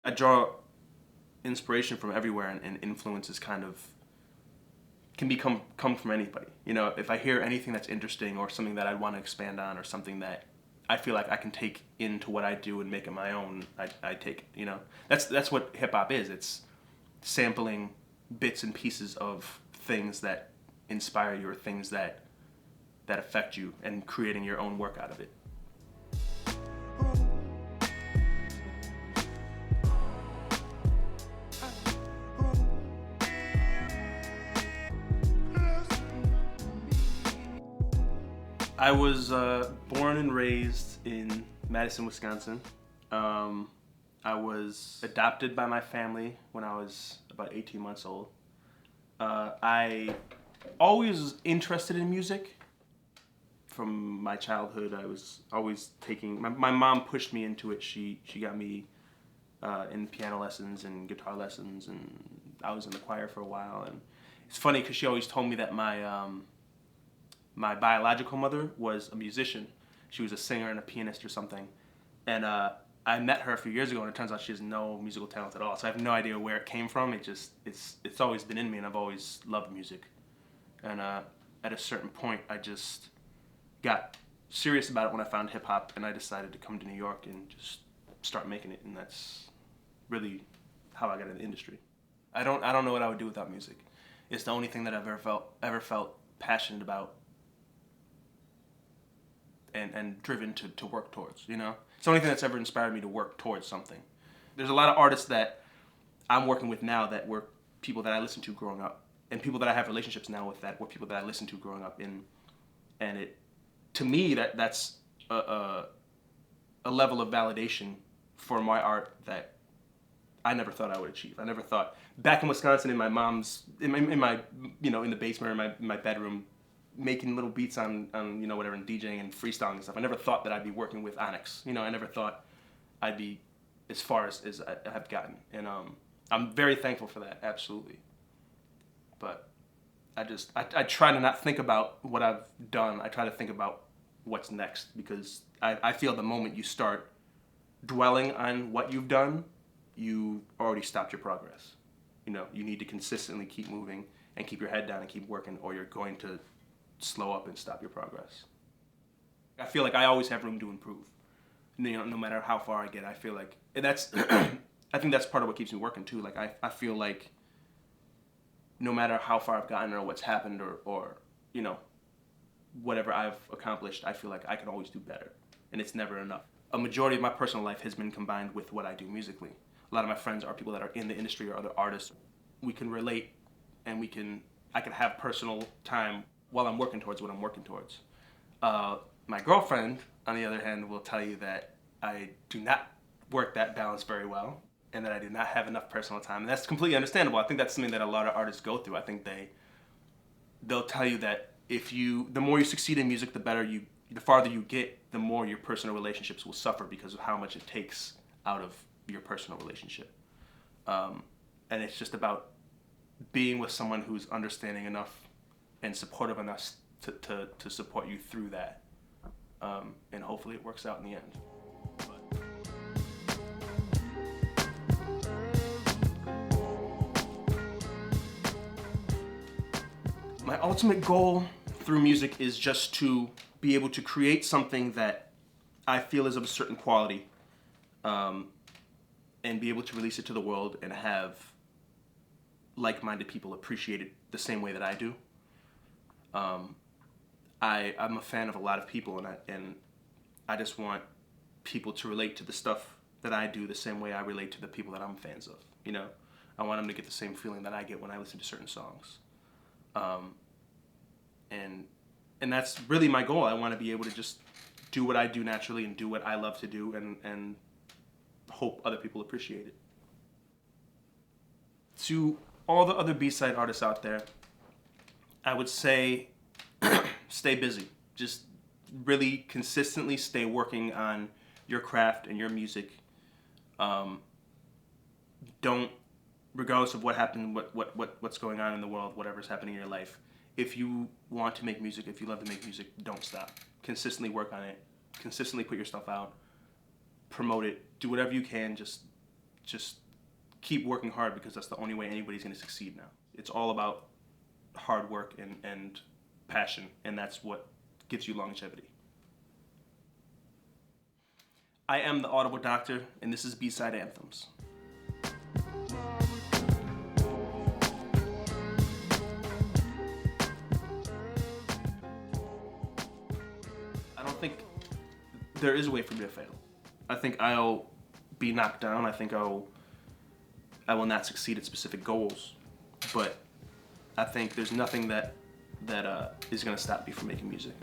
I draw inspiration from everywhere, and influences kind of can come from anybody. You know, if I hear anything that's interesting or something that I want to expand on or something that I feel like I can take into what I do and make it my own, I take it. You know, that's what hip hop is. It's sampling bits and pieces of things that inspire you or things that affect you and creating your own work out of it. I was born and raised in Madison, Wisconsin. Um, I was adopted by my family when I was about 18 months old. I always was interested in music. From my childhood, I was always taking. My mom pushed me into it. She got me in piano lessons and guitar lessons, and I was in the choir for a while. And it's funny because she always told me that my biological mother was a musician. She was a singer and a pianist or something. And I met her a few years ago, and it turns out she has no musical talent at all. So I have no idea where it came from. It's always been in me, and I've always loved music. And at a certain point, I just got serious about it when I found hip hop, and I decided to come to New York and just start making it. And that's really how I got in the industry. I don't know what I would do without music. It's the only thing that I've ever felt passionate about and driven to work towards, you know? It's the only thing that's ever inspired me to work towards something. There's a lot of artists that I'm working with now that were people that I listened to growing up, and people that I have relationships now with that were people that I listened to growing up in. And it, to me, that's a level of validation for my art that I never thought I would achieve. I never thought, back in Wisconsin in my mom's, in my you know, in the basement or in my bedroom, making little beats on you know, whatever, and DJing and freestyling and stuff. I never thought that I'd be working with Onyx. You know, I never thought I'd be as far as I have gotten. And I'm very thankful for that, absolutely. But I try to not think about what I've done. I try to think about what's next, because I feel the moment you start dwelling on what you've done, you already stopped your progress. You know, you need to consistently keep moving and keep your head down and keep working, or you're going to slow up and stop your progress. I feel like I always have room to improve. You know, no matter how far I get, I feel like, and that's, I think that's part of what keeps me working too. Like I feel like no matter how far I've gotten or what's happened or you know, whatever I've accomplished, I feel like I can always do better, and it's never enough. A majority of my personal life has been combined with what I do musically. A lot of my friends are people that are in the industry or other artists. We can relate, and I can have personal time while I'm working towards what I'm working towards. My girlfriend, on the other hand, will tell you that I do not work that balance very well, and that I do not have enough personal time. And that's completely understandable. I think that's something that a lot of artists go through. I think they'll tell you that the more you succeed in music, the farther you get, the more your personal relationships will suffer because of how much it takes out of your personal relationship. And it's just about being with someone who's understanding enough and supportive enough to support you through that. And hopefully it works out in the end. My ultimate goal through music is just to be able to create something that I feel is of a certain quality, and be able to release it to the world and have like-minded people appreciate it the same way that I do. I'm a fan of a lot of people, and I just want people to relate to the stuff that I do the same way I relate to the people that I'm fans of. You know, I want them to get the same feeling that I get when I listen to certain songs. And that's really my goal. I want to be able to just do what I do naturally and do what I love to do, and hope other people appreciate it. To all the other B-side artists out there, I would say stay busy. Just really consistently stay working on your craft and your music. Don't, regardless of what happened, what's going on in the world, whatever's happening in your life, if you want to make music, if you love to make music, don't stop. Consistently work on it. Consistently put your stuff out. Promote it. Do whatever you can. Just just keep working hard, because that's the only way anybody's going to succeed now. It's all about hard work and passion, and that's what gives you longevity. I am the Audible Doctor, and this is B-Side Anthems. I don't think there is a way for me to fail. I think I'll be knocked down. I think I will not succeed at specific goals, but I think there's nothing that is going to stop me from making music.